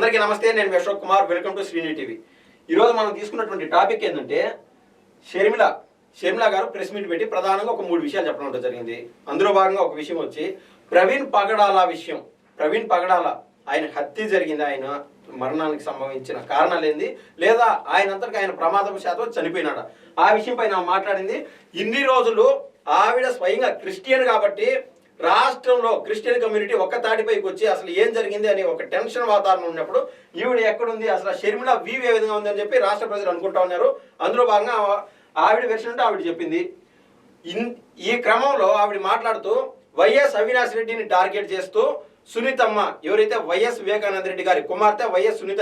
అందరికీ నమస్తే. నేను మీ Ashok Kumar. Welcome to Srini TV. ఈరోజు మనం తీసుకున్నటువంటి టాపిక్ ఏంటంటే షర్మిల గారు ప్రెస్ మీట్ పెట్టి ప్రధానంగా ఒక 3 విషయాలు చెప్పడం జరిగింది. అందులో భాగంగా ఒక విషయం వచ్చి ప్రవీణ్ పగడాల విషయం. ప్రవీణ్ పగడాల ఆయన హత్య జరిగింది, ఆయన మరణానికి సంభవించిన కారణాలు ఏంది, లేదా ఆయనంతటికి ఆయన ప్రమాదవశాత్తు చనిపోయినాడా, ఆ విషయం పైన మాట్లాడింది. ఇన్ని రోజులు ఆవిడ స్వయంగా క్రిస్టియన్ కాబట్టి రాష్ట్రంలో క్రిస్టియన్ కమ్యూనిటీ ఒక్క తాటిపైకి వచ్చి అసలు ఏం జరిగింది అని ఒక టెన్షన్ వాతావరణం ఉన్నప్పుడు ఈవిడ ఎక్కడుంది, అసలు షర్మిల వీవ్ ఏ విధంగా ఉంది అని చెప్పి రాష్ట్ర ప్రజలు అనుకుంటా ఉన్నారు. అందులో భాగంగా ఆవిడ వెర్షన్ అంటే ఆవిడ చెప్పింది. ఈ క్రమంలో ఆవిడ మాట్లాడుతూ వైఎస్ అవినాష్ రెడ్డిని టార్గెట్ చేస్తూ సునీతమ్మ, ఎవరైతే వైఎస్ వివేకానంద రెడ్డి గారి కుమార్తె వైఎస్ సునీత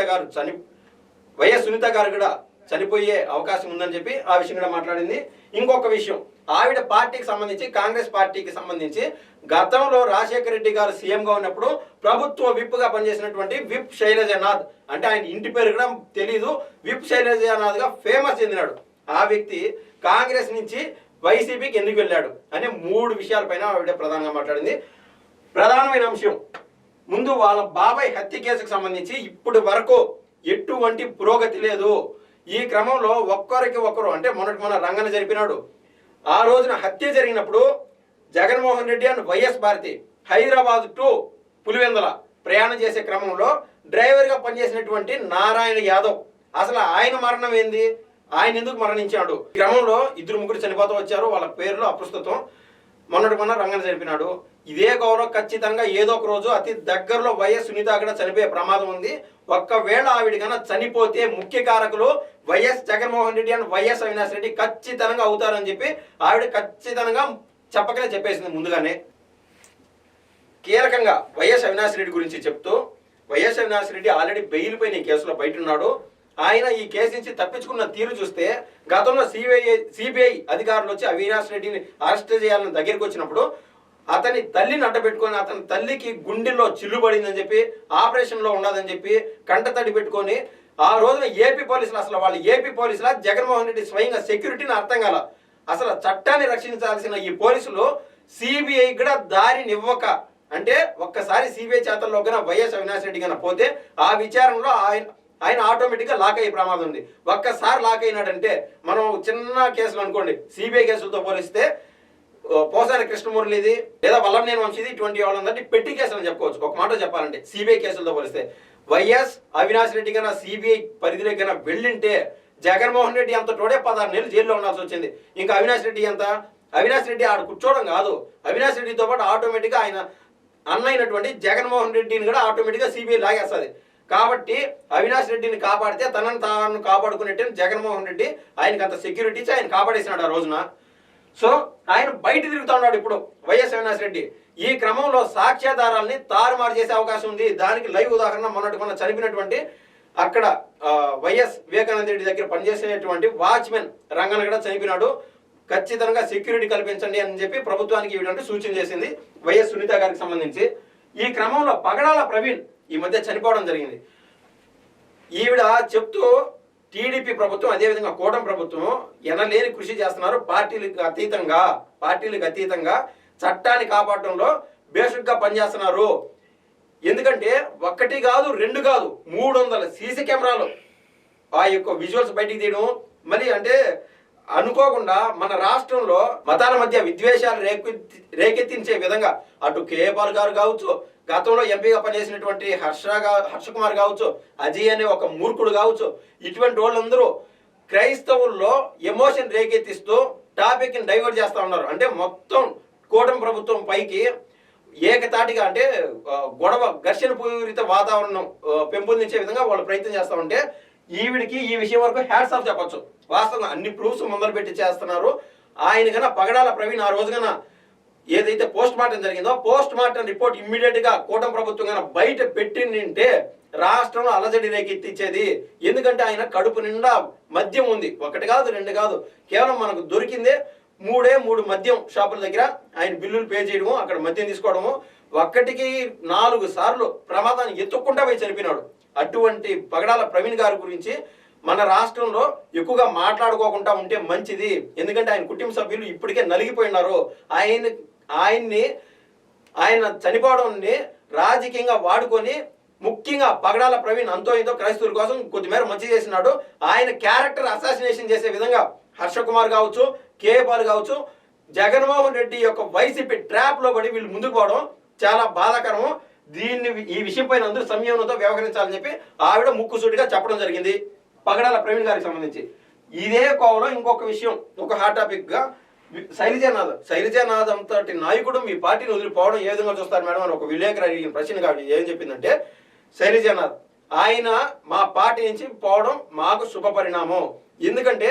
గారు కూడా చనిపోయే అవకాశం ఉందని చెప్పి ఆ విషయం కూడా మాట్లాడింది. ఇంకొక విషయం, ఆవిడ పార్టీకి సంబంధించి కాంగ్రెస్ పార్టీకి సంబంధించి గతంలో రాజశేఖర రెడ్డి గారు సీఎంగా ఉన్నప్పుడు ప్రభుత్వ విప్గా పనిచేసినటువంటి విప్ శైలజనాథ్, అంటే ఆయన ఇంటి పేరు కూడా తెలీదు, విప్ శైలజనాథ్గా ఫేమస్ చెందినాడు. ఆ వ్యక్తి కాంగ్రెస్ నుంచి వైసీపీకి ఎందుకు వెళ్ళాడు అనే 3 విషయాలపైన ఆవిడ ప్రధానంగా మాట్లాడింది. ప్రధానమైన అంశం, ముందు వాళ్ళ బాబాయ్ హత్య కేసుకు సంబంధించి ఇప్పటి వరకు ఎటువంటి పురోగతి లేదు. ఈ క్రమంలో ఒక్కరికి ఒకరు అంటే మొన్న రంగన జరిపినాడు. ఆ రోజున హత్య జరిగినప్పుడు Jaganmohan Reddy and YS Bharati Hyderabad to Pulivendula ప్రయాణం చేసే క్రమంలో డ్రైవర్గా పనిచేసినటువంటి నారాయణ యాదవ్, అసలు ఆయన మరణం ఏంది, ఆయన ఎందుకు మరణించాడు, ఈ క్రమంలో 2-3 చనిపోతూ వచ్చారు. వాళ్ళ పేర్లు అప్రస్తుతం. మొన్న రంగన జరిపినాడు. ఇదే గౌరవ ఖచ్చితంగా ఏదో ఒక రోజు అతి దగ్గరలో వైఎస్ సునీత కూడా చనిపోయే ప్రమాదం ఉంది. ఒక్కవేళ ఆవిడ కన్నా చనిపోతే ముఖ్య కారకులు YS Jaganmohan Reddy and YS Avinash Reddy ఖచ్చితంగా అవుతారని చెప్పి ఆవిడ ఖచ్చితంగా చెప్పకనే చెప్పేసింది ముందుగానే. కీలకంగా వైఎస్ అవినాష్ రెడ్డి గురించి చెప్తూ, YS Avinash Reddy already bail పైన ఈ కేసులో బయట ఉన్నాడు. ఆయన ఈ కేసు నుంచి తప్పించుకున్న తీరు చూస్తే గతంలో సిబిఐ అధికారులు వచ్చి అవినాష్ రెడ్డిని అరెస్ట్ చేయాలని దగ్గరికి వచ్చినప్పుడు అతని తల్లిని అడ్డపెట్టుకొని అతని తల్లికి గుండెల్లో చిల్లుబడిందని చెప్పి ఆపరేషన్లో ఉన్నదని చెప్పి కంటతడి పెట్టుకొని ఆ రోజున ఏపీ పోలీసులు, అసలు వాళ్ళు ఏపీ పోలీసుల జగన్మోహన్ రెడ్డి స్వయంగా సెక్యూరిటీని అర్థం కాల. అసలు చట్టాన్ని రక్షించాల్సిన ఈ పోలీసులు సిబిఐ కూడా దారినివ్వక, అంటే ఒక్కసారి సిబిఐ చేతల్లో కన్నా వైఎస్ అవినాష్ రెడ్డి కన్నా పోతే ఆ విచారణలో ఆయన ఆటోమేటిక్గా లాక్ అయ్యే ప్రమాదం ఉంది. ఒక్కసారి లాక్ అయినాడంటే, మనం చిన్న కేసులు అనుకోండి, సిబిఐ కేసులతో పోలిస్తే పోసాని కృష్ణమురళిది లేదా వల్లభనేని వంశీది ఇటువంటి వాళ్ళందరినీ పెట్టి కేసులు అని చెప్పుకోవచ్చు. ఒక మాట చెప్పాలంటే సిబిఐ కేసులతో పోలిస్తే వైఎస్ అవినాష్ రెడ్డి కన్నా సిబిఐ పరిధిలోకి కన్నా వెళ్ళింటే జగన్మోహన్ రెడ్డి అంత తోడే 16 నెలలు జైల్లో ఉండాల్సి వచ్చింది. ఇంకా అవినాష్ రెడ్డి ఎంత, అవినాష్ రెడ్డి ఆడ కూర్చోవడం కాదు, అవినాష్ రెడ్డితో పాటు ఆటోమేటిక్గా ఆయన అన్న అయినటువంటి జగన్మోహన్ రెడ్డిని కూడా ఆటోమేటిక్గా సిబిఐ లాగేస్తుంది. కాబట్టి అవినాష్ రెడ్డిని కాపాడితే తనను తాను కాపాడుకునేట్టు జగన్మోహన్ రెడ్డి ఆయనకు అంత సెక్యూరిటీ ఇచ్చి ఆయన కాపాడేసినాడు ఆ రోజున. సో ఆయన బయట తిరుగుతూ ఉన్నాడు ఇప్పుడు వైఎస్ అవినాష్ రెడ్డి. ఈ క్రమంలో సాక్ష్యాధారాలని తారుమారు చేసే అవకాశం ఉంది. దానికి లైవ్ ఉదాహరణ మొన్న చనిపోయినటువంటి అక్కడ వైఎస్ వివేకానంద రెడ్డి దగ్గర పనిచేసేటువంటి వాచ్మెన్ రంగన కూడా చనిపోయినాడు. ఖచ్చితంగా సెక్యూరిటీ కల్పించండి అని చెప్పి ప్రభుత్వానికి ఇవ్వడానికి సూచన చేసింది వైఎస్ సునీత గారికి సంబంధించి. ఈ క్రమంలో పగడాల ప్రవీణ్ ఈ మధ్య చనిపోవడం జరిగింది. ఈవిడ చెప్తూ టీడీపీ ప్రభుత్వం అదేవిధంగా కూటమి ప్రభుత్వం ఎనలేని కృషి చేస్తున్నారు. పార్టీలకు అతీతంగా చట్టాన్ని కాపాడటంలో బేసిక్గా పనిచేస్తున్నారు. ఎందుకంటే 1 కాదు 2 కాదు 300 సీసీ కెమెరాలు ఆ యొక్క విజువల్స్ బయటికి తీయడం, మళ్ళీ అంటే అనుకోకుండా మన రాష్ట్రంలో మతాల మధ్య విద్వేషాలు రేకెత్తించే విధంగా అటు కేపాల్ గారు కావచ్చు, గతంలో ఎంపీగా పనిచేసినటువంటి హర్షకుమార్ కావచ్చు, అజయ్ అనే ఒక మూర్ఖుడు కావచ్చు, ఇటువంటి వాళ్ళందరూ క్రైస్తవుల్లో ఎమోషన్ రేకెత్తిస్తూ టాపిక్ని డైవర్ట్ చేస్తూ ఉన్నారు. అంటే మొత్తం కూటమి ప్రభుత్వం పైకి ఏకతాటిగా అంటే ఘర్షణ పూరిత వాతావరణం పెంపొందించే విధంగా వాళ్ళు ప్రయత్నం చేస్తూ ఉంటే ఈవిడికి ఈ విషయం వరకు హ్యాట్స్ ఆఫ్ చెప్పొచ్చు. వాస్తవంగా అన్ని ప్రూఫ్స్ ముందలు పెట్టి చేస్తున్నారు. ఆయన కన్నా పగడాల ప్రవీణ్ ఆ రోజు కన్నా ఏదైతే పోస్ట్ మార్టం జరిగిందో పోస్ట్ మార్టం రిపోర్ట్ ఇమ్మీడియట్గా కూటమి ప్రభుత్వం కన్నా బయట పెట్టింటే రాష్ట్రంలో అలజడి రేకెత్తించేది. ఎందుకంటే ఆయన కడుపు నిండా మద్యం ఉంది, 1 కాదు 2 కాదు, కేవలం మనకు దొరికిందే 3 మద్యం షాపుల దగ్గర ఆయన బిల్లులు పే చేయడము, అక్కడ మద్యం తీసుకోవడము, 1కి 4 సార్లు ప్రమాదాన్ని ఎత్తుక్కుంటా పోయి చనిపోయినాడు. అటువంటి పగడాల ప్రవీణ్ గారి గురించి మన రాష్ట్రంలో ఎక్కువగా మాట్లాడుకోకుండా ఉంటే మంచిది. ఎందుకంటే ఆయన కుటుంబ సభ్యులు ఇప్పటికే నలిగిపోయినారు. ఆయన చనిపోవడాన్ని రాజకీయంగా వాడుకొని ముఖ్యంగా పగడాల ప్రవీణ్ అంతో ఇంతో క్రైస్తవుల కోసం కొద్దిమేర మంచి చేసినాడు. ఆయన క్యారెక్టర్ అసాసినేషన్ చేసే విధంగా హర్ష కుమార్ కావచ్చు, కే పాల్ కావచ్చు, జగన్మోహన్ రెడ్డి యొక్క వైసీపీ ట్రాప్ లో పడి వీళ్ళు ముందుకు పోవడం చాలా బాధాకరము. దీన్ని ఈ విషయం పైన అందరూ సంయమనంతో వ్యవహరించాలని చెప్పి ఆవిడ ముక్కుసూటిగా చెప్పడం జరిగింది పగడాల ప్రవీణ్ గారికి సంబంధించి. ఇదే కోవలో ఇంకొక విషయం, ఒక హాట్ టాపిక్ గా శైలజానాథ్ అంతటి నాయకుడు మీ పార్టీని వదిలిపోవడం ఏ విధంగా చూస్తారు మేడం అని ఒక విలేకరు అడిగిన ప్రశ్న కాబట్టి ఏం చెప్పిందంటే, శైలజానాథ్ ఆయన మా పార్టీ నుంచి పోవడం మాకు శుభ పరిణామం. ఎందుకంటే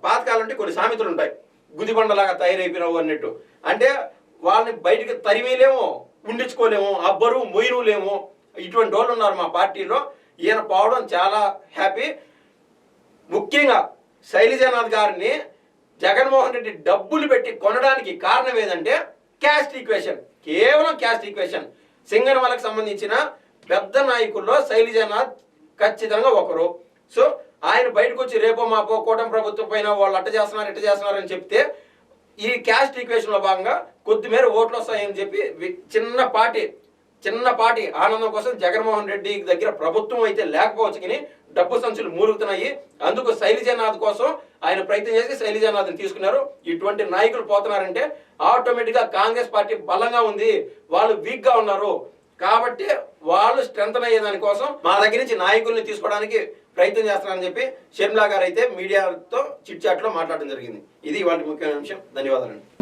పాతకాలం అంటే కొన్ని సామెతలు ఉంటాయి, గుదిబండలాగా తయారైపోయినావు అన్నట్టు. అంటే వాళ్ళని బయటికి తరివేలేమో, ఉండించుకోలేము, ఆ బరువు మొయ్యలేము, ఇటువంటి వాళ్ళు ఉన్నారు మా పార్టీలో. ఈయన పోవడం చాలా హ్యాపీ. ముఖ్యంగా శైలజానాథ్ గారిని జగన్మోహన్ రెడ్డి డబ్బులు పెట్టి కొనడానికి కారణం ఏదంటే క్యాస్ట్ ఈక్వేషన్, కేవలం క్యాస్ట్ ఈక్వేషన్. సింగనమలకు సంబంధించిన పెద్ద నాయకుల్లో శైలజానాథ్ ఖచ్చితంగా ఒకరు. సో ఆయన బయటకు వచ్చి రేపో మాపో కూటమి ప్రభుత్వం పైన వాళ్ళు అట్ట చేస్తున్నారు ఇట్ట చేస్తున్నారు అని చెప్తే ఈ క్యాస్ట్ ఈక్వేషన్లో భాగంగా కొద్దిమేర ఓట్లు వస్తాయని చెప్పి చిన్నపాటి ఆనందం కోసం జగన్మోహన్ రెడ్డి దగ్గర ప్రభుత్వం అయితే లేకపోవచ్చు కానీ డబ్బు సంచులు మూలుగుతున్నాయి. అందుకు శైలజానాథ్ కోసం ఆయన ప్రయత్నం చేసి శైలజానాథ్ని తీసుకున్నారు. ఇటువంటి నాయకులు పోతున్నారంటే ఆటోమేటిక్గా కాంగ్రెస్ పార్టీ బలంగా ఉంది, వాళ్ళు వీక్గా ఉన్నారు కాబట్టి వాళ్ళు స్ట్రెంథన్ అయ్యే దానికోసం మా దగ్గర నుంచి నాయకుల్ని తీసుకోవడానికి ప్రయత్నం చేస్తున్నారని చెప్పి షర్మిలా గారు అయితే మీడియాతో చిట్ చాట్లో మాట్లాడడం జరిగింది. ఇది ఇవాళ ముఖ్యమైన అంశం. ధన్యవాదాలండి.